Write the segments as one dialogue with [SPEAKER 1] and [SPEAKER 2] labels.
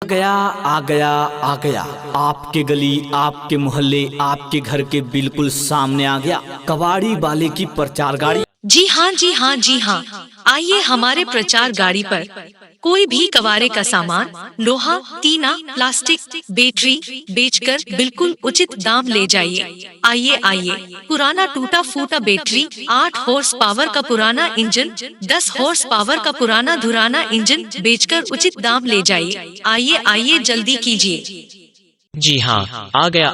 [SPEAKER 1] गया आ गया आ गया। आपके गली, आपके मोहल्ले, आपके घर के बिल्कुल सामने आ गया कबाड़ी वाले की प्रचार गाड़ी।
[SPEAKER 2] जी हाँ जी हाँ जी हाँ, आइए हमारे प्रचार गाड़ी पर कोई भी कबाड़े का सामान, लोहा, टीना, प्लास्टिक, बैटरी बेचकर बिल्कुल उचित दाम ले जाइए। आइए आइए, पुराना टूटा फूटा बैटरी, 8 हॉर्स पावर का पुराना इंजन, 10 हॉर्स पावर का पुराना धुराना इंजन बेचकर उचित दाम ले जाइए। आइए आइए, जल्दी कीजिए।
[SPEAKER 3] जी हाँ, आ गया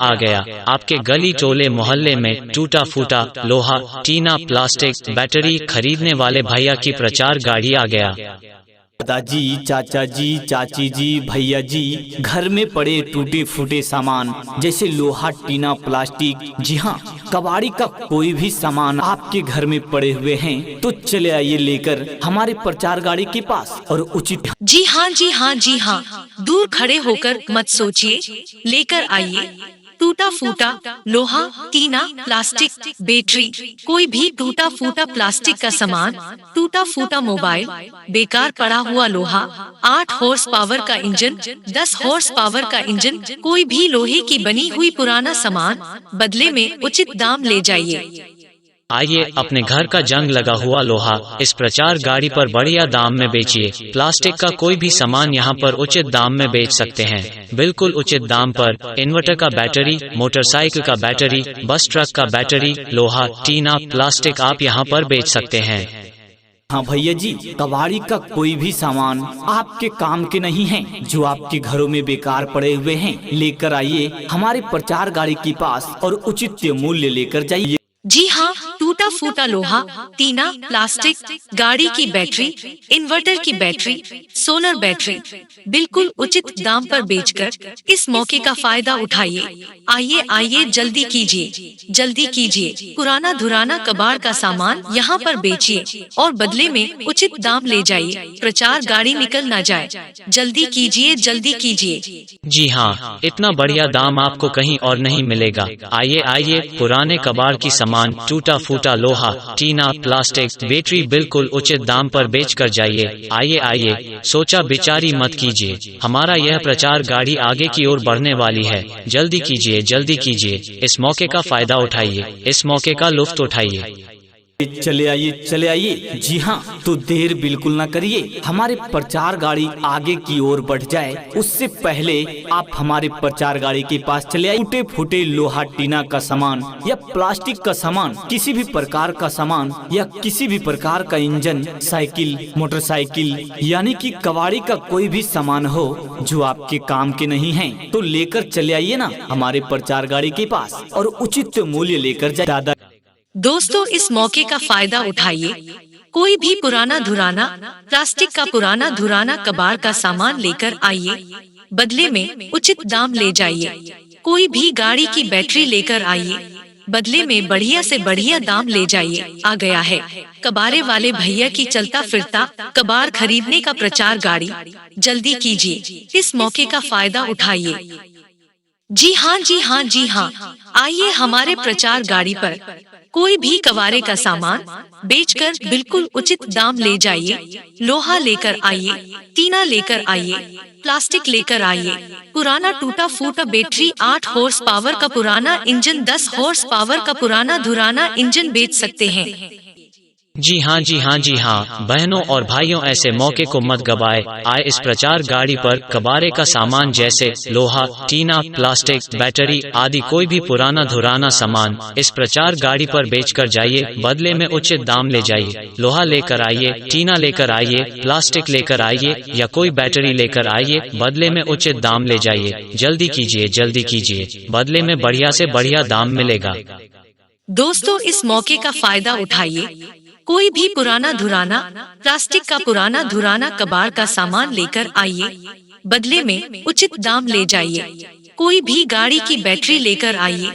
[SPEAKER 3] आपके गली टोले मोहल्ले में टूटा फूटा लोहा, टीना, प्लास्टिक, बैटरी खरीदने वाले भैया की प्रचार गाड़ी आ गया।
[SPEAKER 1] दादाजी, चाचा जी, चाची जी, भैया जी, घर में पड़े टूटे फूटे सामान जैसे लोहा, टीना, प्लास्टिक, जी हाँ, कबाड़ी का कोई भी सामान आपके घर में पड़े हुए हैं तो चले आइए लेकर हमारे प्रचार गाड़ी के पास और उचित।
[SPEAKER 2] जी हाँ जी हाँ जी हाँ, दूर खड़े होकर मत सोचिए, लेकर आइए टूटा फूटा लोहा, टीना, प्लास्टिक, बैटरी, कोई भी टूटा फूटा प्लास्टिक का सामान, टूटा फूटा मोबाइल, बेकार पड़ा हुआ लोहा, 8 हॉर्स पावर का इंजन, 10 हॉर्स पावर का इंजन, कोई भी लोहे की बनी हुई पुराना सामान बदले में उचित दाम ले जाइए।
[SPEAKER 3] आइए अपने घर का जंग लगा हुआ लोहा इस प्रचार गाड़ी पर बढ़िया दाम में बेचिए। प्लास्टिक का कोई भी सामान यहाँ पर उचित दाम में बेच सकते हैं, बिल्कुल उचित दाम पर। इन्वर्टर का बैटरी, मोटरसाइकिल का बैटरी, बस ट्रक का बैटरी, लोहा, टीना, प्लास्टिक आप यहाँ पर बेच सकते हैं।
[SPEAKER 1] हाँ भैया जी, कबाड़ी का कोई भी सामान आपके काम के नहीं है जो आपके घरों में बेकार पड़े हुए हैं, लेकर आइए हमारे प्रचार गाड़ी के पास और उचित मूल्य लेकर जाइए।
[SPEAKER 2] जी हाँ, टूटा फूटा लोहा, टीना, प्लास्टिक, गाड़ी की बैटरी, इन्वर्टर की बैटरी, सोलर बैटरी बिल्कुल उचित दाम पर बेचकर इस मौके का फायदा उठाइए। आइए आइए, जल्दी कीजिए, जल्दी कीजिए। पुराना धुराना कबाड़ का सामान यहाँ पर बेचिए और बदले में उचित दाम ले जाइए। प्रचार गाड़ी निकल न जाए, जल्दी कीजिए, जल्दी कीजिए।
[SPEAKER 3] जी हाँ, इतना बढ़िया दाम आपको कहीं और नहीं मिलेगा। आइए आइए, पुराने कबाड़ की सामान, टूटा फूटा लोहा, टीना, प्लास्टिक, बैटरी बिल्कुल उचित दाम पर बेच कर जाइए। आइए आइए, सोचा बिचारी मत कीजिए, हमारा यह प्रचार गाड़ी आगे की ओर बढ़ने वाली है। जल्दी कीजिए, जल्दी कीजिए, इस मौके का फायदा उठाइए, इस मौके का लुत्फ उठाइए।
[SPEAKER 1] चले आइए। जी हाँ, तो देर बिल्कुल ना करिए, हमारे प्रचार गाड़ी आगे की ओर बढ़ जाए उससे पहले आप हमारे प्रचार गाड़ी के पास चले आइए। टूटे फूटे लोहा, टीना का सामान या प्लास्टिक का सामान, किसी भी प्रकार का सामान या किसी भी प्रकार का इंजन, साइकिल, मोटरसाइकिल, यानी कि कबाड़ी का कोई भी सामान हो जो आपके काम के नहीं है तो लेकर चले आइए ना हमारे प्रचार गाड़ी के पास और उचित मूल्य लेकर जाइए। दादा
[SPEAKER 2] दोस्तों, इस मौके का फायदा उठाइए। कोई भी पुराना धुराना, प्लास्टिक का पुराना धुराना कबाड़ का सामान लेकर आइए, बदले में उचित दाम ले जाइए। कोई भी गाड़ी की बैटरी लेकर आइए, बदले में बढ़िया से बढ़िया दाम ले जाइए। आ गया है कबाड़े वाले भैया की चलता फिरता कबाड़ खरीदने का प्रचार गाड़ी, जल्दी कीजिए, इस मौके का फायदा उठाइए। जी हाँ जी हाँ जी हाँ, आइए हमारे प्रचार गाड़ी पर कोई भी कबाड़े का सामान बेचकर बिल्कुल उचित दाम ले जाइए। लोहा लेकर आइए, टीना लेकर आइए, प्लास्टिक लेकर आइए, पुराना टूटा फूटा बैटरी, 8 हॉर्स पावर का पुराना इंजन, 10 हॉर्स पावर का पुराना धुराना इंजन बेच सकते हैं।
[SPEAKER 3] जी हाँ जी हाँ जी हाँ, बहनों और भाइयों, ऐसे मौके को मत गवाए। आए इस प्रचार गाड़ी पर कबाड़े का सामान जैसे लोहा, टीना, प्लास्टिक, बैटरी आदि कोई भी पुराना धुराना सामान इस प्रचार गाड़ी पर बेचकर जाइए, बदले में उचित दाम ले जाइए। लोहा लेकर आइए, टीना लेकर आइए, प्लास्टिक लेकर आइए या कोई बैटरी लेकर आइए, बदले में उचित दाम ले जाइए। जल्दी कीजिए, जल्दी कीजिए, बदले में बढ़िया से बढ़िया दाम मिलेगा।
[SPEAKER 2] दोस्तों, इस मौके का फायदा उठाइए। कोई भी पुराना धुराना, प्लास्टिक का पुराना धुराना कबाड़ का सामान लेकर आइए, बदले में उचित दाम ले जाइए। कोई भी गाड़ी की बैटरी लेकर आइए,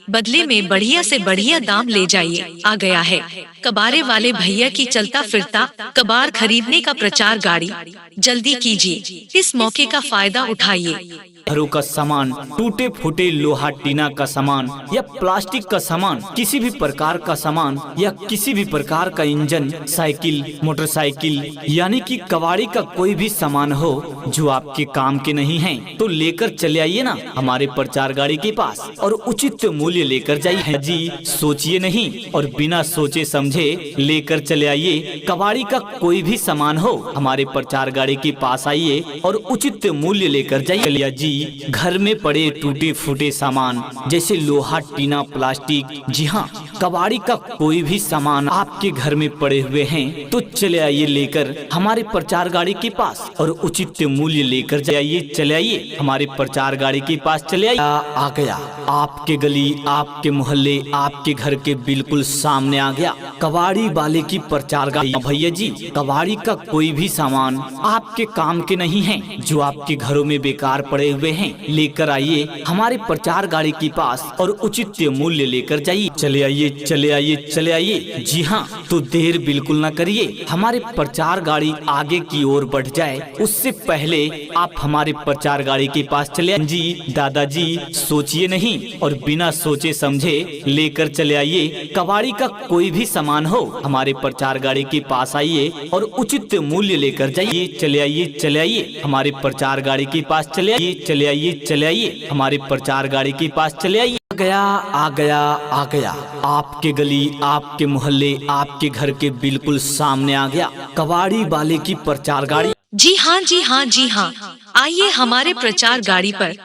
[SPEAKER 2] बदले में बढ़िया से बढ़िया दाम ले जाइए। आ गया है कबाड़े वाले भैया की चलता फिरता कबाड़ खरीदने का प्रचार गाड़ी। जल्दी कीजिए, इस मौके का फायदा उठाइए।
[SPEAKER 1] घरों का सामान, टूटे फूटे लोहा टीना का सामान या प्लास्टिक का सामान, किसी भी प्रकार का सामान या किसी भी प्रकार का इंजन, साइकिल, मोटरसाइकिल यानी कि कबाड़ी का कोई भी सामान हो जो आपके काम के नहीं है तो लेकर चले आइए ना हमारे प्रचार गाड़ी के पास और उचित मूल्य लेकर जाइए। जी सोचिए नहीं और बिना सोचे समझे लेकर चले आइए। कबाड़ी का कोई भी सामान हो हमारे प्रचार गाड़ी के पास आइए और उचित मूल्य लेकर जाइए। जी घर में पड़े टूटे फूटे सामान जैसे लोहा टीना प्लास्टिक, जी हाँ कबाड़ी का कोई भी सामान आपके घर में पड़े हुए हैं तो चले आइए लेकर हमारे प्रचार गाड़ी के पास और उचित मूल्य लेकर जाइए। चले आइए हमारे प्रचार गाड़ी के पास, चले आइए। आ गया आपके गली, आपके मोहल्ले, आपके घर के बिल्कुल सामने आ गया कबाड़ी वाले की प्रचार गाड़ी। भैया जी कबाड़ी का कोई भी सामान आपके काम के नहीं है जो आपके घरों में बेकार पड़े हुए हैं लेकर आइए हमारे प्रचार गाड़ी के पास और उचित मूल्य लेकर जाइए। चले आइए, चले आइए, चले आइए। जी हाँ तो देर बिल्कुल न करिए, हमारे प्रचार गाड़ी आगे की ओर बढ़ जाए उससे पहले आप हमारे प्रचार गाड़ी के पास चले। जी दादाजी सोचिए नहीं और बिना सोचे समझे लेकर चले आइए। कबाड़ी का कोई भी सामान हो हमारे प्रचार गाड़ी के पास आइए और उचित मूल्य लेकर जाइए। चले आइए, चले आइए हमारे प्रचार गाड़ी के पास, चले आइए, चले आइए, चले आइए हमारे प्रचार गाड़ी के पास, चले आइए। आ गया आ गया आ गया आपके गली, आपके मोहल्ले, आपके घर के बिल्कुल सामने आ गया कबाड़ी वाले की प्रचार गाड़ी।
[SPEAKER 2] जी हाँ, जी हाँ, जी हाँ, आइए हमारे प्रचार गाड़ी पर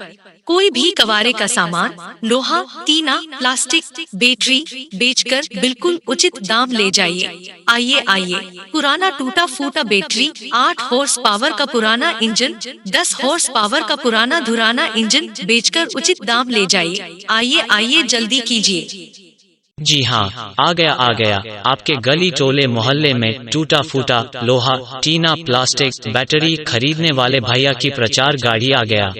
[SPEAKER 2] कोई भी कबाड़े का सामान, लोहा, टीना, प्लास्टिक, बैटरी बेचकर बिल्कुल उचित दाम ले जाइए। आइए आइए, पुराना टूटा फूटा बैटरी, 8 हॉर्स पावर का पुराना इंजन, 10 हॉर्स पावर का पुराना धुराना इंजन बेचकर उचित दाम ले जाइए। आइए आइए जल्दी कीजिए।
[SPEAKER 3] जी हाँ आ गया आपके गली टोले मोहल्ले में टूटा फूटा लोहा टीना प्लास्टिक बैटरी खरीदने वाले भैया की प्रचार गाड़ी आ गया।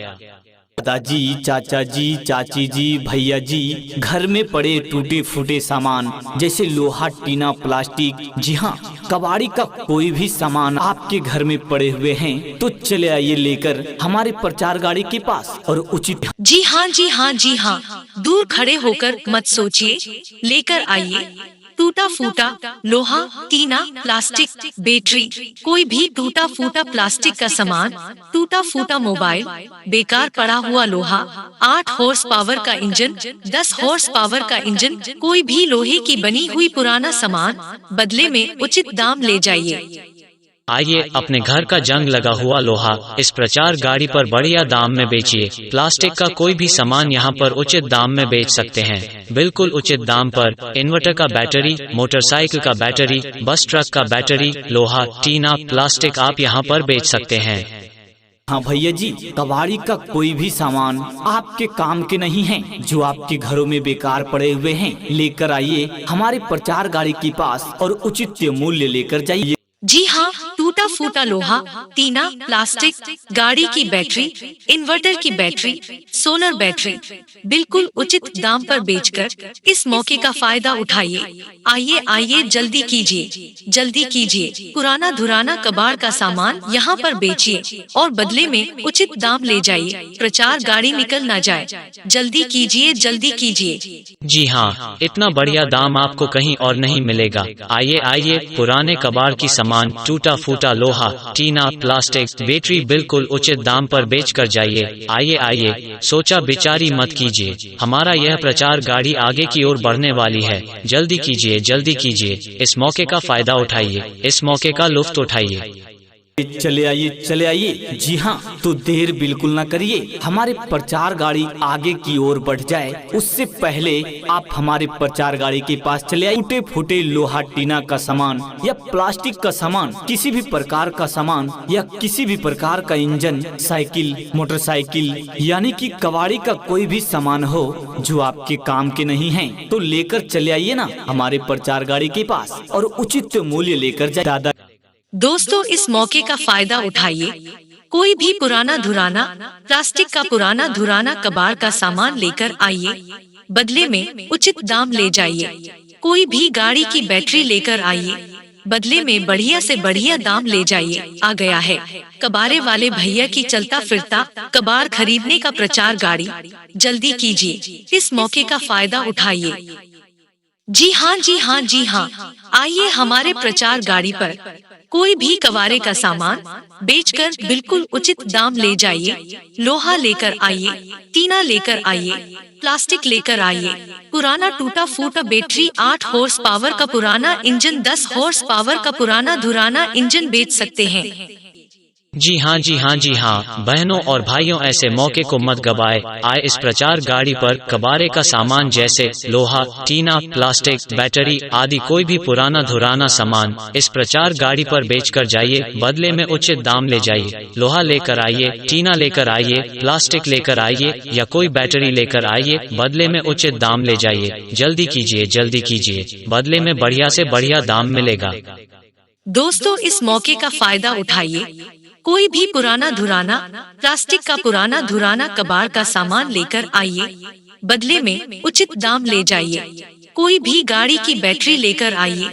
[SPEAKER 1] दादाजी, चाचा जी, चाची जी, भैया जी घर में पड़े टूटे फूटे सामान जैसे लोहा टीना प्लास्टिक, जी हाँ कबाड़ी का कोई भी सामान आपके घर में पड़े हुए हैं तो चले आइए लेकर हमारे प्रचार गाड़ी के पास और उचित।
[SPEAKER 2] जी हाँ, जी हाँ, जी हाँ, दूर खड़े होकर मत सोचिए, लेकर आइए। टूटा फूटा लोहा, टीना, प्लास्टिक, बैटरी, कोई भी टूटा फूटा प्लास्टिक का सामान, टूटा फूटा मोबाइल, बेकार पड़ा हुआ लोहा, 8 हॉर्स पावर का इंजन, 10 हॉर्स पावर का इंजन, कोई भी लोहे की बनी हुई पुराना सामान बदले में उचित दाम ले जाइए।
[SPEAKER 3] आइए अपने घर का जंग लगा हुआ लोहा इस प्रचार गाड़ी पर बढ़िया दाम में बेचिए। प्लास्टिक का कोई भी सामान यहाँ पर उचित दाम में बेच सकते हैं, बिल्कुल उचित दाम पर। इन्वर्टर का बैटरी, मोटरसाइकिल का बैटरी, बस ट्रक का बैटरी, लोहा, टीना, प्लास्टिक आप यहाँ पर बेच सकते हैं।
[SPEAKER 1] हाँ भैया जी कबाड़ी का कोई भी सामान आपके काम के नहीं है जो आपके घरों में बेकार पड़े हुए हैं लेकर आइए हमारे प्रचार गाड़ी के पास और उचित मूल्य लेकर जाइए।
[SPEAKER 2] जी हाँ, टूटा फूटा लोहा, टीना, प्लास्टिक, गाड़ी की बैटरी, इन्वर्टर की बैटरी, सोलर बैटरी बिल्कुल उचित दाम पर बेचकर इस मौके का फायदा उठाइए। आइए आइए जल्दी कीजिए, जल्दी कीजिए। पुराना धुराना कबाड़ का सामान यहाँ पर बेचिए और बदले में उचित दाम ले जाइए। प्रचार गाड़ी निकल न जाए, जल्दी कीजिए, जल्दी कीजिए।
[SPEAKER 3] जी हाँ इतना बढ़िया दाम आपको कहीं और नहीं मिलेगा। आइए आइए पुराने कबाड़ की सामान, टूटा फूटा लोहा, टीना, प्लास्टिक, बैटरी बिल्कुल उचित दाम पर बेच कर जाइए। आइए आइए, सोचा विचारी मत कीजिए, हमारा यह प्रचार गाड़ी आगे की ओर बढ़ने वाली है। जल्दी कीजिए, जल्दी कीजिए, इस मौके का फायदा उठाइए, इस मौके का लुत्फ उठाइए।
[SPEAKER 1] चले आइए, चले आइए। जी हाँ तो देर बिल्कुल न करिए, हमारे प्रचार गाड़ी आगे की ओर बढ़ जाए उससे पहले आप हमारे प्रचार गाड़ी के पास चले आइए। टूटे फूटे लोहा टीना का सामान या प्लास्टिक का सामान, किसी भी प्रकार का सामान या किसी भी प्रकार का इंजन, साइकिल, मोटरसाइकिल यानी कि कबाड़ी का कोई भी सामान हो जो आपके काम के नहीं है तो लेकर चले आइए ना हमारे प्रचार गाड़ी के पास और उचित मूल्य लेकर जाइए। दादा
[SPEAKER 2] दोस्तों इस मौके का फायदा उठाइए, कोई भी पुराना धुराना, प्लास्टिक का पुराना धुराना कबाड़ का सामान लेकर आइए। बदले में उचित दाम ले जाइए। कोई भी गाड़ी की बैटरी लेकर आइए, बदले में बढ़िया से बढ़िया दाम ले जाइए। आ गया है कबारे वाले भैया की चलता फिरता कबाड़ खरीदने का प्रचार गाड़ी, जल्दी कीजिए, इस मौके का फायदा उठाइए। जी हाँ जी हाँ जी हाँ, आइए हमारे प्रचार गाड़ी पर कोई भी कबारे का सामान बेचकर बिल्कुल उचित दाम ले जाइए। लोहा लेकर आइए, टीना लेकर आइए, प्लास्टिक लेकर आइए, पुराना टूटा फूटा बैटरी 8 हॉर्स पावर का पुराना इंजन, 10 हॉर्स पावर का पुराना धुराना इंजन बेच सकते हैं।
[SPEAKER 3] जी हाँ जी हाँ जी हाँ, बहनों और भाइयों ऐसे मौके को मत गवाए। आए इस प्रचार गाड़ी पर कबारे का सामान जैसे लोहा, टीना, प्लास्टिक, बैटरी आदि कोई भी पुराना धुराना सामान इस प्रचार गाड़ी पर बेचकर जाइए, बदले में उचित दाम ले जाइए। लोहा लेकर आइए, टीना लेकर आइए, प्लास्टिक लेकर आइए या कोई बैटरी लेकर आइए, बदले में उचित दाम ले जाइए। जल्दी कीजिए, बदले में बढ़िया से बढ़िया दाम मिलेगा।
[SPEAKER 2] दोस्तों, इस मौके का फायदा उठाइए। कोई भी पुराना धुराना प्लास्टिक का पुराना धुराना कबाड़ का सामान लेकर आइए, बदले में उचित दाम ले जाइए। कोई भी गाड़ी की बैटरी लेकर आइए,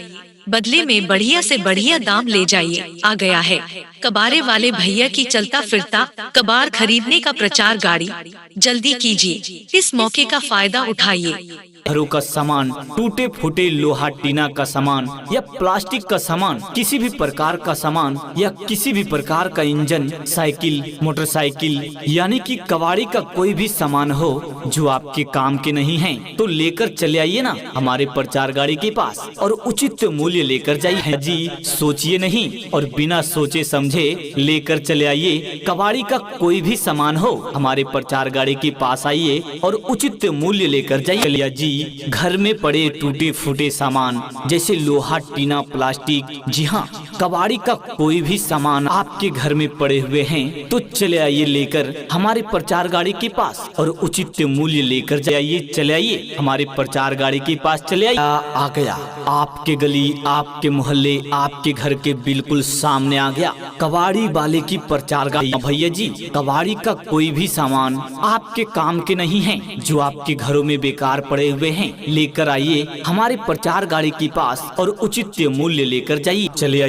[SPEAKER 2] बदले में बढ़िया से बढ़िया दाम ले जाइए। आ गया है कबारे वाले भैया की चलता फिरता कबाड़ खरीदने का प्रचार गाड़ी, जल्दी कीजिए, इस मौके का फायदा उठाइए।
[SPEAKER 1] घरों का सामान, टूटे फूटे लोहा टीना का सामान या प्लास्टिक का सामान, किसी भी प्रकार का सामान या किसी भी प्रकार का इंजन, साइकिल, मोटरसाइकिल यानी कि कबाड़ी का कोई भी सामान हो जो आपके काम के नहीं है तो लेकर चले आइए ना हमारे प्रचार गाड़ी के पास और उचित मूल्य लेकर जाइए। जी सोचिए नहीं और बिना सोचे समझे लेकर चले आइए। कबाड़ी का कोई भी सामान हो हमारे प्रचार गाड़ी के पास आइए और उचित मूल्य लेकर जाइए। जी घर में पड़े टूटे फूटे सामान जैसे लोहा, टीना, प्लास्टिक, जी हाँ कबाड़ी का कोई भी सामान आपके घर में पड़े हुए हैं तो चले आइए लेकर हमारे प्रचार गाड़ी के पास और उचित मूल्य लेकर जाइए। चले आइए हमारे प्रचार गाड़ी के पास, चले आइए। आ गया आपके गली, आपके मोहल्ले, आपके घर के बिल्कुल सामने आ गया कबाड़ी वाले की प्रचार गाड़ी। भैया जी, कबाड़ी का कोई भी सामान आपके काम के नहीं है जो आपके घरों में बेकार पड़े हुए हैं, लेकर आइए हमारे प्रचार गाड़ी के पास और उचित मूल्य लेकर जाइए। चले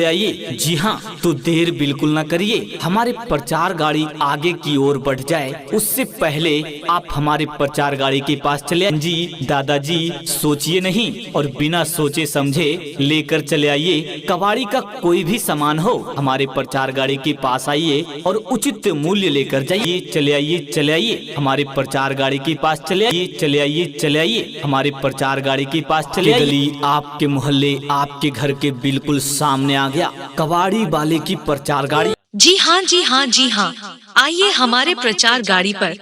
[SPEAKER 1] आइए। जी हाँ, तो देर बिल्कुल ना करिए, हमारे प्रचार गाड़ी आगे की ओर बढ़ जाए उससे पहले आप हमारे प्रचार गाड़ी के पास चले आइए। जी दादाजी, सोचिए नहीं और बिना सोचे समझे लेकर चले आइए। कबाड़ी का कोई भी सामान हो हमारे प्रचार गाड़ी के पास आइए और उचित मूल्य लेकर जाइए। चले आइए हमारे प्रचार गाड़ी के पास, चले आइए हमारे प्रचार गाड़ी के पास, चले आइए। गली, आपके मोहल्ले, आपके घर के बिल्कुल सामने आ गया कबाड़ी वाले की प्रचार गाड़ी।
[SPEAKER 2] जी हाँ, आइए हमारे प्रचार गाड़ी पर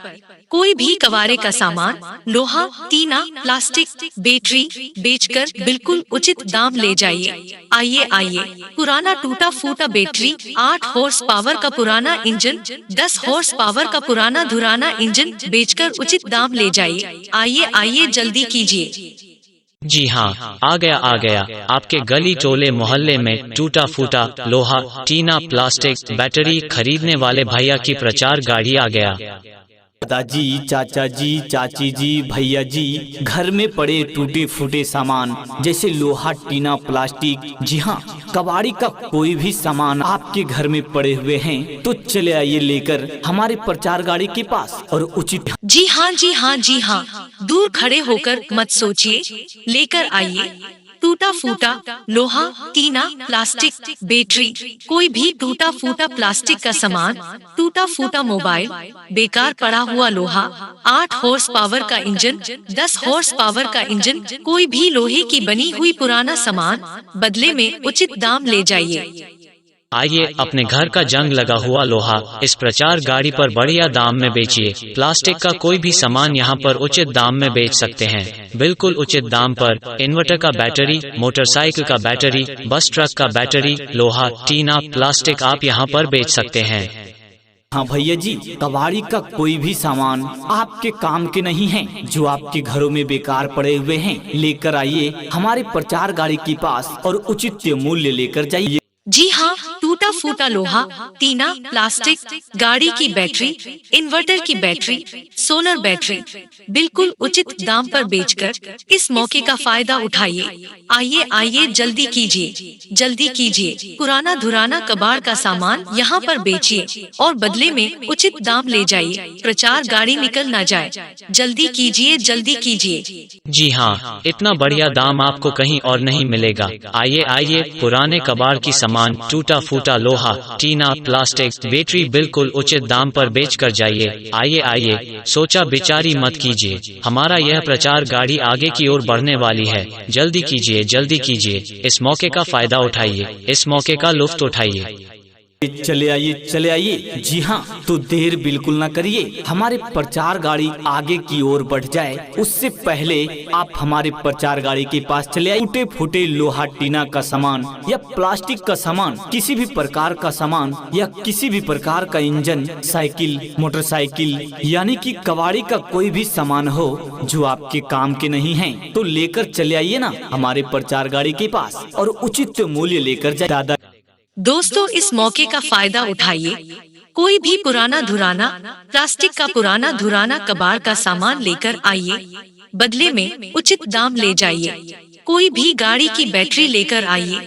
[SPEAKER 2] कोई भी कबाड़े का सामान लोहा, टीना, प्लास्टिक, बैटरी बेचकर बिल्कुल उचित दाम ले जाइए। आइए पुराना टूटा फूटा बैटरी, 8 हॉर्स पावर का पुराना इंजन, 10 हॉर्स पावर का पुराना धुराना इंजन बेचकर उचित दाम ले जाइए। आइए जल्दी कीजिए।
[SPEAKER 3] जी हाँ, आ गया आपके गली टोले मोहल्ले में टूटा फूटा लोहा, टीना, प्लास्टिक, बैटरी खरीदने वाले भैया की प्रचार गाड़ी आ गया।
[SPEAKER 1] दादाजी, चाचा जी, चाची जी, भैया जी, घर में पड़े टूटे फूटे सामान जैसे लोहा, टीना, प्लास्टिक, जी हाँ कबाड़ी का कोई भी सामान आपके घर में पड़े हुए हैं तो चले आइए लेकर हमारे प्रचार गाड़ी के पास और उचित।
[SPEAKER 2] जी हाँ, दूर खड़े होकर मत सोचिए, लेकर आइए टूटा फूटा लोहा, टीना, प्लास्टिक, बैटरी, कोई भी टूटा फूटा प्लास्टिक का सामान, टूटा फूटा मोबाइल, बेकार पड़ा हुआ लोहा, 8 हॉर्स पावर का इंजन, 10 हॉर्स पावर का इंजन, कोई भी लोहे की बनी हुई पुराना सामान, बदले में उचित दाम ले जाइए।
[SPEAKER 3] आइए अपने घर का जंग लगा हुआ लोहा इस प्रचार गाड़ी पर बढ़िया दाम में बेचिए। प्लास्टिक का कोई भी सामान यहाँ पर उचित दाम में बेच सकते हैं, बिल्कुल उचित दाम पर। इन्वर्टर का बैटरी, मोटरसाइकिल का बैटरी, बस ट्रक का बैटरी, लोहा, टीना, प्लास्टिक आप यहाँ पर बेच सकते हैं।
[SPEAKER 1] हाँ भैया जी, कबाड़ी का कोई भी सामान आपके काम के नहीं है जो आपके घरों में बेकार पड़े हुए हैं, लेकर आइए हमारे प्रचार गाड़ी के पास और उचित मूल्य लेकर जाइए।
[SPEAKER 2] जी हाँ, टूटा फूटा लोहा, टीना, प्लास्टिक, गाड़ी की बैटरी, इन्वर्टर की बैटरी, सोलर बैटरी बिल्कुल उचित दाम पर बेचकर इस मौके का फायदा उठाइए। आइए आइए जल्दी कीजिए। पुराना धुराना कबाड़ का सामान यहाँ पर बेचिए और बदले में उचित दाम ले जाइए। प्रचार गाड़ी निकल ना जाए। जल्दी कीजिए।
[SPEAKER 3] जी हाँ, इतना बढ़िया दाम आपको कहीं और नहीं मिलेगा। आइए आइए, पुराने कबाड़ की सामान, टूटा फूटा लोहा, टीना, प्लास्टिक, बैटरी बिल्कुल उचित दाम पर बेच कर जाइए। आइए आइए, सोचा बिचारी मत कीजिए। हमारा यह प्रचार गाड़ी आगे की ओर बढ़ने वाली है। जल्दी कीजिए। इस मौके का फायदा उठाइए, इस मौके का लुत्फ उठाइए।
[SPEAKER 1] चले आइए। जी हाँ, तो देर बिल्कुल ना करिए। हमारे प्रचार गाड़ी आगे की ओर बढ़ जाए उससे पहले आप हमारे प्रचार गाड़ी के पास चले आइए। टूटे फूटे लोहा टीना का सामान या प्लास्टिक का सामान, किसी भी प्रकार का सामान या किसी भी प्रकार का इंजन, साइकिल, मोटरसाइकिल यानी कि कबाड़ी का कोई भी सामान हो जो आपके काम के नहीं है तो लेकर चले आइए ना हमारे प्रचार गाड़ी के पास और उचित मूल्य लेकर जाइए। दादा
[SPEAKER 2] दोस्तों, इस मौके का फायदा उठाइए। कोई भी पुराना धुराना, प्लास्टिक का पुराना धुराना कबाड़ का सामान लेकर आइए, बदले में उचित दाम ले जाइए। कोई भी गाड़ी की बैटरी लेकर आइए,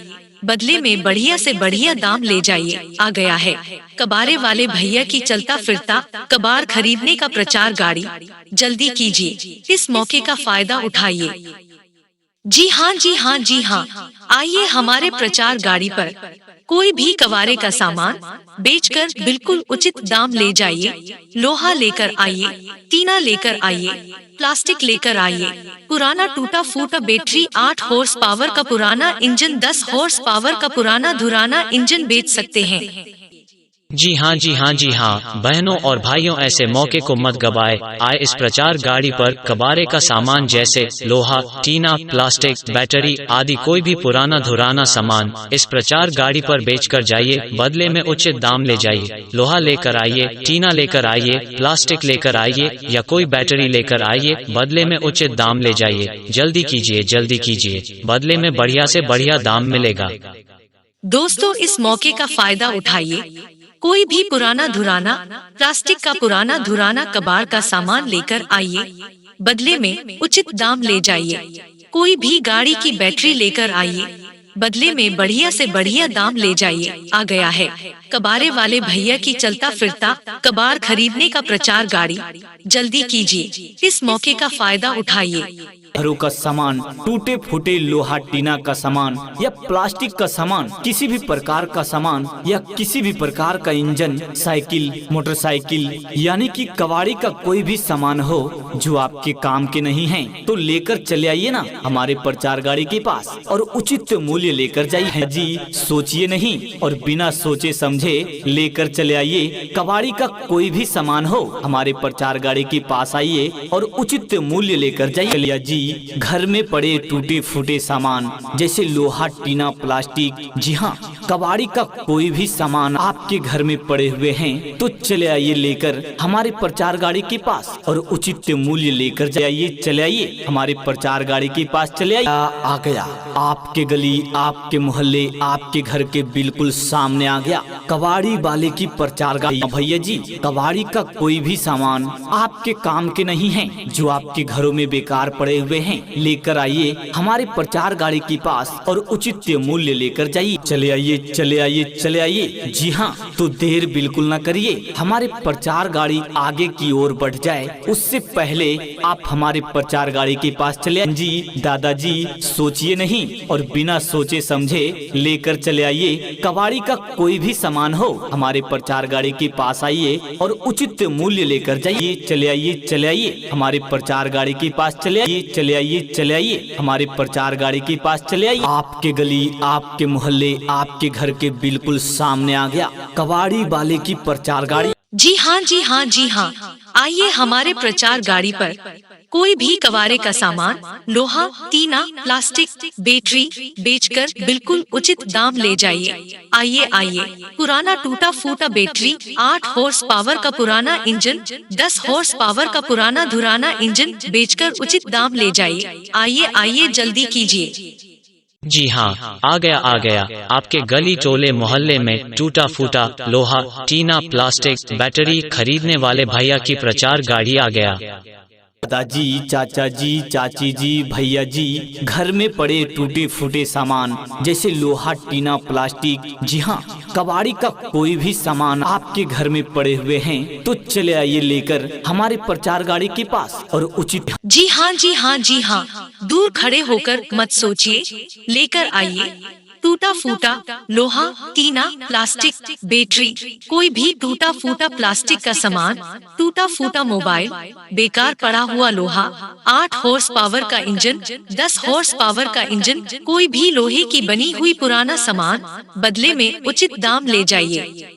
[SPEAKER 2] बदले में बढ़िया से बढ़िया दाम ले जाइए। आ गया है कबाड़े वाले भैया की चलता फिरता कबाड़ खरीदने का प्रचार गाड़ी। जल्दी कीजिए, इस मौके का फायदा उठाइए। जी हाँ, आइए हमारे प्रचार गाड़ी पर कोई भी कबाड़े का सामान बेचकर बिल्कुल उचित दाम ले जाइए। लोहा लेकर आइए, टीना लेकर आइए, प्लास्टिक लेकर आइए, पुराना टूटा फूटा बैटरी, 8 हॉर्स पावर का पुराना इंजन, 10 हॉर्स पावर का पुराना धुराना इंजन बेच सकते हैं।
[SPEAKER 3] जी हाँ, बहनों और भाइयों, ऐसे मौके को मत गवाए। आए इस प्रचार गाड़ी पर कबाड़े का सामान जैसे लोहा, टीना, प्लास्टिक, बैटरी आदि कोई भी पुराना धुराना सामान इस प्रचार गाड़ी पर बेचकर जाइए, बदले में उचित दाम ले जाइए। लोहा लेकर आइए, टीना लेकर आइए, प्लास्टिक लेकर आइए या कोई बैटरी लेकर आइए, बदले में उचित दाम ले जाइए। जल्दी कीजिए, बदले में बढ़िया से बढ़िया दाम मिलेगा।
[SPEAKER 2] दोस्तों, इस मौके का फायदा उठाइए। कोई भी पुराना धुराना, प्लास्टिक का पुराना धुराना कबाड़ का सामान लेकर आइए, बदले में उचित दाम ले जाइए। कोई भी गाड़ी की बैटरी लेकर आइए, बदले में बढ़िया से बढ़िया दाम ले जाइए। आ गया है कबाड़े वाले भैया की चलता फिरता कबाड़ खरीदने का प्रचार गाड़ी। जल्दी कीजिए, इस मौके का फायदा उठाइए।
[SPEAKER 1] घरों का सामान, टूटे फूटे लोहा टीना का सामान या प्लास्टिक का सामान, किसी भी प्रकार का सामान या किसी भी प्रकार का इंजन, साइकिल, मोटरसाइकिल यानी कि कबाड़ी का कोई भी सामान हो जो आपके काम के नहीं है तो लेकर चले आइए ना हमारे प्रचार गाड़ी के पास और उचित मूल्य लेकर जाइए। जी, सोचिए नहीं और बिना सोचे समझे लेकर चले आइए। कबाड़ी का कोई भी सामान हो हमारे प्रचार गाड़ी के पास आइए और उचित मूल्य लेकर जाइए। जी, घर में पड़े टूटे फूटे सामान जैसे लोहा, टीना, प्लास्टिक, जी हाँ, कबाड़ी का कोई भी सामान आपके घर में पड़े हुए हैं तो चले आइए लेकर हमारे प्रचार गाड़ी के पास और उचित मूल्य लेकर जाइए। चले आइए हमारे प्रचार गाड़ी के पास, चले आइए। आ गया आपके गली, आपके मोहल्ले, आपके घर के बिल्कुल सामने आ गया कबाड़ी वाले की प्रचार गाड़ी। भैया जी, कबाड़ी का कोई भी सामान आपके काम के नहीं है जो आपके घरों में बेकार पड़े हुए हैं लेकर आइए हमारे प्रचार गाड़ी के पास और उचित मूल्य लेकर जाइए। चले आइए। जी हाँ, तो देर बिल्कुल ना करिए। हमारे प्रचार गाड़ी आगे की ओर बढ़ जाए उससे पहले आप हमारे प्रचार गाड़ी के पास चले आइए। जी दादाजी, सोचिए नहीं और बिना सोचे समझे लेकर चले आइए। कबाड़ी का कोई भी सामान हो हमारे प्रचार गाड़ी के पास आइए और उचित मूल्य लेकर जाइए। चले आइए हमारे प्रचार गाड़ी के पास, चले आइए हमारे प्रचार गाड़ी के पास, चले आइए। आपके गली, आपके मोहल्ले, आपके घर के बिल्कुल सामने आ गया कबाड़ी वाले की प्रचार गाड़ी।
[SPEAKER 2] जी हाँ, आइए हमारे प्रचार गाड़ी पर कोई भी कबाड़े का सामान, लोहा, टीना, प्लास्टिक, बैटरी बेचकर बिल्कुल उचित दाम ले जाइए। आइए पुराना टूटा फूटा बैटरी, 8 हॉर्स पावर का पुराना इंजन, 10 हॉर्स पावर का पुराना धुराना इंजन बेचकर उचित दाम ले जाइए। आइए जल्दी कीजिए।
[SPEAKER 3] जी हाँ, आ गया आपके गली टोले मोहल्ले में टूटा फूटा लोहा, टीना, प्लास्टिक, बैटरी खरीदने वाले भैया की प्रचार गाड़ी आ गया।
[SPEAKER 1] दादाजी, चाचा जी, चाची जी, भैया जी, घर में पड़े टूटे फूटे सामान जैसे लोहा, टीना, प्लास्टिक, जी हाँ, कबाड़ी का कोई भी सामान आपके घर में पड़े हुए हैं तो चले आइए लेकर हमारे प्रचार गाड़ी के पास और उचित।
[SPEAKER 2] जी हाँ, दूर खड़े होकर मत सोचिए, लेकर आइए टूटा फूटा लोहा, टीना, प्लास्टिक, बैटरी, कोई भी टूटा फूटा प्लास्टिक का सामान, टूटा फूटा मोबाइल, बेकार पड़ा हुआ लोहा, 8 हॉर्स पावर का इंजन, 10 हॉर्स पावर का इंजन, कोई भी लोहे की बनी हुई पुराना सामान बदले में उचित दाम ले जाइए।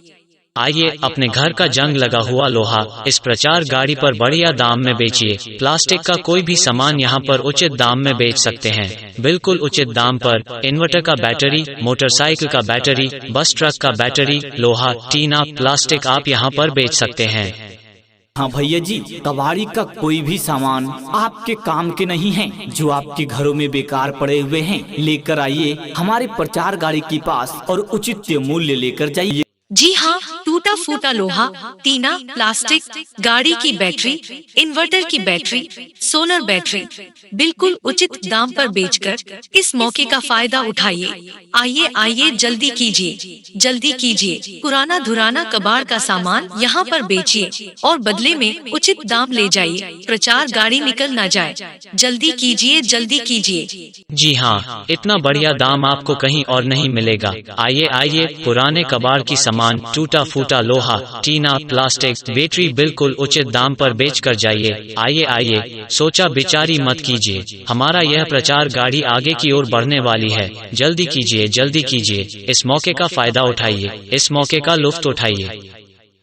[SPEAKER 3] आइए अपने घर का जंग लगा हुआ लोहा इस प्रचार गाड़ी पर बढ़िया दाम में बेचिए। प्लास्टिक का कोई भी सामान यहाँ पर उचित दाम में बेच सकते हैं, बिल्कुल उचित दाम पर। इन्वर्टर का बैटरी, मोटरसाइकिल का बैटरी, बस ट्रक का बैटरी, लोहा, टीना, प्लास्टिक आप यहाँ पर बेच सकते हैं।
[SPEAKER 1] हाँ भैया जी, कबाड़ी का कोई भी सामान आपके काम के नहीं है जो आपके घरों में बेकार पड़े हुए हैं, लेकर आइए हमारे प्रचार गाड़ी के पास और उचित मूल्य लेकर जाइए।
[SPEAKER 2] जी हाँ, टूटा फूटा लोहा, टीना, प्लास्टिक, गाड़ी की बैटरी, इन्वर्टर की बैटरी, सोलर बैटरी बिल्कुल उचित दाम पर बेचकर इस मौके का फायदा उठाइए। आइए जल्दी कीजिए, पुराना धुराना कबाड़ का सामान यहाँ पर बेचिए और बदले में उचित दाम ले जाइए। प्रचार गाड़ी निकल न जाए, जल्दी कीजिए।
[SPEAKER 3] जी हाँ, इतना बढ़िया दाम आपको कहीं और नहीं मिलेगा। आइए पुराने कबाड़ की सामान, टूटा फूटा लोहा, टीना, प्लास्टिक, बैटरी बिल्कुल उचित दाम पर बेच कर जाइए। आइए, सोचा विचारी मत कीजिए, हमारा यह प्रचार गाड़ी आगे की ओर बढ़ने वाली है। जल्दी कीजिए, इस मौके का फायदा उठाइए, इस मौके का लुत्फ उठाइए।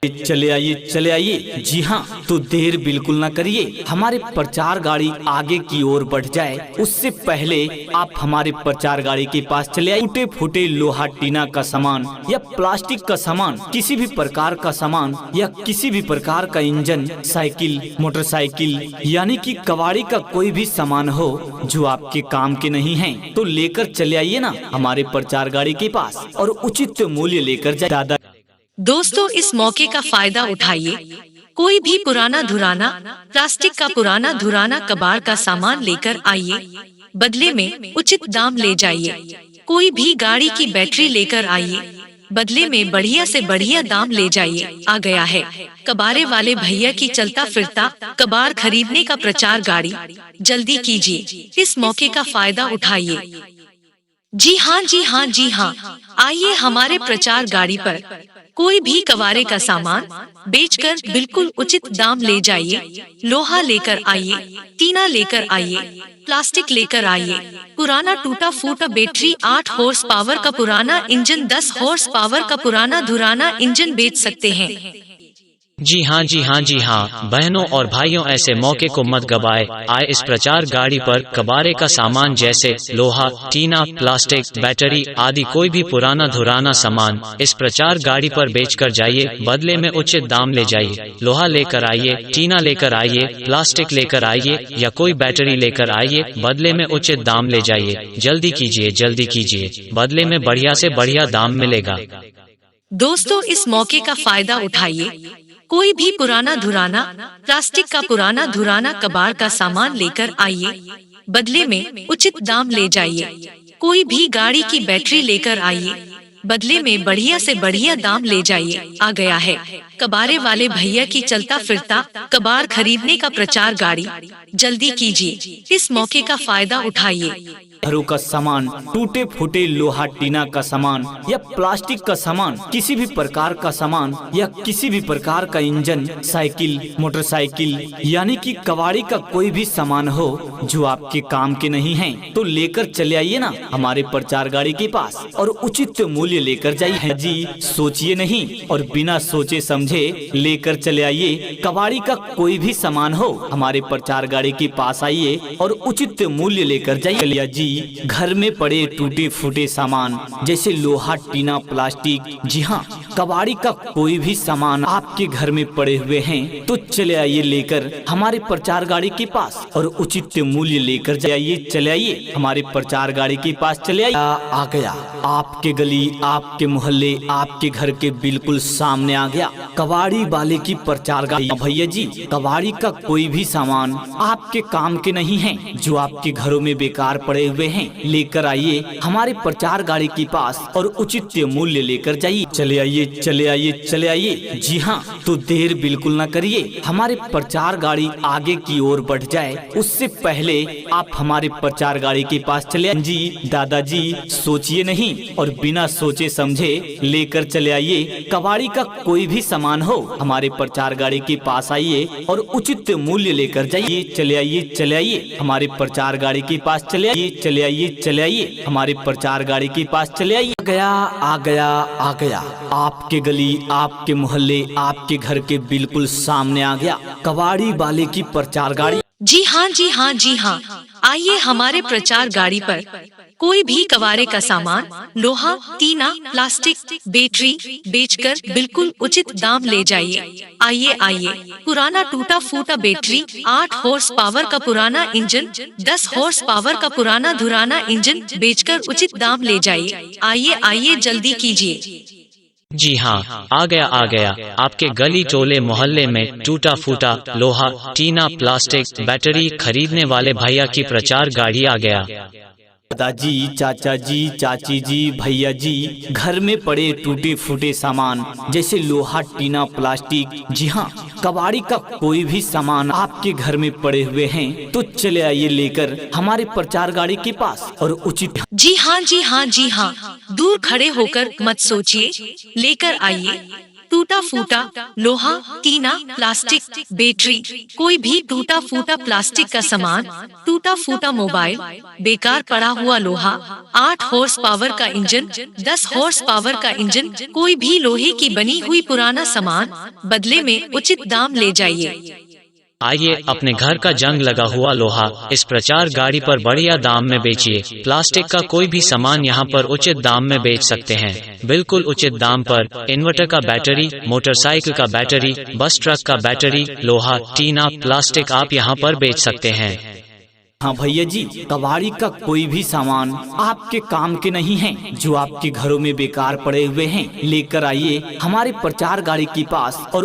[SPEAKER 1] चले आइए, जी हाँ, तो देर बिल्कुल ना करिए, हमारे प्रचार गाड़ी आगे की ओर बढ़ जाए उससे पहले आप हमारे प्रचार गाड़ी के पास चले आइए। टूटे फूटे लोहा, टीना का सामान या प्लास्टिक का सामान, किसी भी प्रकार का सामान या किसी भी प्रकार का इंजन, साइकिल, मोटरसाइकिल यानी कि कबाड़ी का कोई भी सामान हो जो आपके काम के नहीं है तो लेकर चले आइए ना हमारे प्रचार गाड़ी के पास और उचित मूल्य लेकर जाइए। दादा
[SPEAKER 2] दोस्तों, इस मौके का फायदा उठाइए। कोई भी पुराना धुराना प्लास्टिक का पुराना धुराना कबाड़ का सामान लेकर आइए, बदले में उचित दाम ले जाइए। कोई भी गाड़ी की बैटरी लेकर आइए, बदले में बढ़िया से बढ़िया दाम ले जाइए। आ गया है कबाड़े वाले भैया की चलता फिरता कबाड़ खरीदने का प्रचार गाड़ी, जल्दी कीजिए, इस मौके का फायदा उठाइए। जी हाँ, आइए हमारे प्रचार गाड़ी पर कोई भी कबाड़े का सामान बेचकर बिल्कुल उचित दाम ले जाइए। लोहा लेकर आइए, टीना लेकर आइए, प्लास्टिक लेकर आइए, पुराना टूटा फूटा बैटरी, 8 हॉर्स पावर का पुराना इंजन, 10 हॉर्स पावर का पुराना धुराना इंजन बेच सकते हैं।
[SPEAKER 3] जी हाँ, बहनों और भाइयों ऐसे मौके को मत गवाए। आए इस प्रचार गाड़ी पर कबाड़े का सामान जैसे लोहा, टीना, प्लास्टिक, बैटरी आदि कोई भी पुराना धुराना सामान इस प्रचार गाड़ी पर बेचकर जाइए, बदले में उचित दाम ले जाइए। लोहा लेकर आइए, टीना लेकर आइए, प्लास्टिक लेकर आइए या कोई बैटरी लेकर आइए, बदले में उचित दाम ले जाइए। जल्दी कीजिए, बदले में बढ़िया से बढ़िया दाम मिलेगा।
[SPEAKER 2] दोस्तों, इस मौके का फायदा उठाइए। कोई भी पुराना धुराना प्लास्टिक का पुराना धुराना कबाड़ का सामान लेकर आइए, बदले में उचित दाम ले जाइए। कोई भी गाड़ी की बैटरी लेकर आइए, बदले में बढ़िया से बढ़िया दाम ले जाइए। आ गया है कबाड़े वाले भैया की चलता फिरता कबाड़ खरीदने का प्रचार गाड़ी, जल्दी कीजिए, इस मौके का फायदा उठाइए।
[SPEAKER 1] घरों का सामान, टूटे फूटे लोहा, टीना का सामान या प्लास्टिक का सामान, किसी भी प्रकार का सामान या किसी भी प्रकार का इंजन, साइकिल, मोटरसाइकिल यानी कि कबाड़ी का कोई भी सामान हो जो आपके काम के नहीं है तो लेकर चले आइए ना हमारे प्रचार गाड़ी के पास और उचित मूल्य लेकर जाइए। जी, सोचिए नहीं और बिना सोचे समझे समझे लेकर चले आइए। कबाड़ी का कोई भी सामान हो हमारे प्रचार गाड़ी के पास आइए और उचित मूल्य लेकर जाइए। चलिए जी, घर में पड़े टूटे फूटे सामान जैसे लोहा, टीना, प्लास्टिक, जी हाँ, कबाड़ी का कोई भी सामान आपके घर में पड़े हुए हैं तो चले आइए लेकर हमारे प्रचार गाड़ी के पास और उचित मूल्य लेकर जाइए। चले आइए हमारे प्रचार गाड़ी के पास, चले आइए। आ गया आपके गली, आपके मोहल्ले, आपके घर के बिल्कुल सामने आ गया कबाड़ी वाले की प्रचार गाड़ी। भैया जी, कबाड़ी का कोई भी सामान आपके काम के नहीं है जो आपके घरों में बेकार पड़े हुए हैं, लेकर आइए हमारे प्रचार गाड़ी के पास और उचित मूल्य लेकर जाइए। चले आइए, चले आइए, चले आइए। जी हाँ, तो देर बिल्कुल न करिए, हमारे प्रचार गाड़ी आगे की ओर बढ़ जाए उससे पहले आप हमारे प्रचार गाड़ी के पास चले जी। दादाजी, सोचिए नहीं और बिना सोचे समझे लेकर चले आइए। कबाड़ी का कोई भी सामान हो हमारे प्रचार गाड़ी के पास आइए और उचित मूल्य लेकर जाइए। चले आइए, चले आइए हमारे प्रचार गाड़ी के पास, चले आइए, चले आइए, चले आइए हमारे प्रचार गाड़ी के पास, चले आइए। आ गया, आ गया, आ गया आपके गली, आपके मोहल्ले, आपके घर के बिल्कुल सामने आ गया कबाड़ी वाले की प्रचार गाड़ी।
[SPEAKER 2] जी हाँ, जी हाँ, जी हाँ, आइए हमारे प्रचार गाड़ी पर कोई भी कबाड़े का सामान, लोहा, टीना, प्लास्टिक, बैटरी बेचकर बिल्कुल उचित दाम ले जाइए। आइए आइए, पुराना टूटा फूटा बैटरी, 8 हॉर्स पावर का पुराना इंजन, 10 हॉर्स पावर का पुराना धुराना इंजन बेचकर उचित दाम ले जाइए। आइए आइए, जल्दी कीजिए।
[SPEAKER 3] जी हाँ, आ गया आपके गली टोले मोहल्ले में टूटा फूटा लोहा, टीना, प्लास्टिक, बैटरी खरीदने वाले भैया की प्रचार गाड़ी आ गया।
[SPEAKER 1] दादाजी, चाचा जी, चाची जी, भैया जी, घर में पड़े टूटे फूटे सामान जैसे लोहा, टीना, प्लास्टिक, जी हाँ, कबाड़ी का कोई भी सामान आपके घर में पड़े हुए हैं तो चले आइए लेकर हमारे प्रचार गाड़ी के पास और उचित।
[SPEAKER 2] जी हाँ, जी हाँ, जी हाँ, दूर खड़े होकर मत सोचिए, लेकर आइए। टूटा फूटा लोहा, टीना, प्लास्टिक, बैटरी, कोई भी टूटा फूटा प्लास्टिक का सामान, टूटा फूटा मोबाइल, बेकार पड़ा हुआ लोहा, 8 हॉर्स पावर का इंजन, 10 हॉर्स पावर का इंजन, कोई भी लोहे की बनी हुई पुराना सामान बदले में उचित दाम ले जाइए।
[SPEAKER 3] आइए, अपने घर का जंग लगा हुआ लोहा इस प्रचार गाड़ी पर बढ़िया दाम में बेचिए। प्लास्टिक का कोई भी सामान यहाँ पर उचित दाम में बेच सकते हैं, बिल्कुल उचित दाम पर। इन्वर्टर का बैटरी, मोटरसाइकिल का बैटरी, बस ट्रक का बैटरी, लोहा, टीना, प्लास्टिक आप यहाँ पर बेच सकते हैं।
[SPEAKER 1] हाँ भैया जी, कबाड़ी का कोई भी सामान आपके काम के नहीं है जो आपके घरों में बेकार पड़े हुए हैं, लेकर आइए हमारे प्रचार गाड़ी के पास और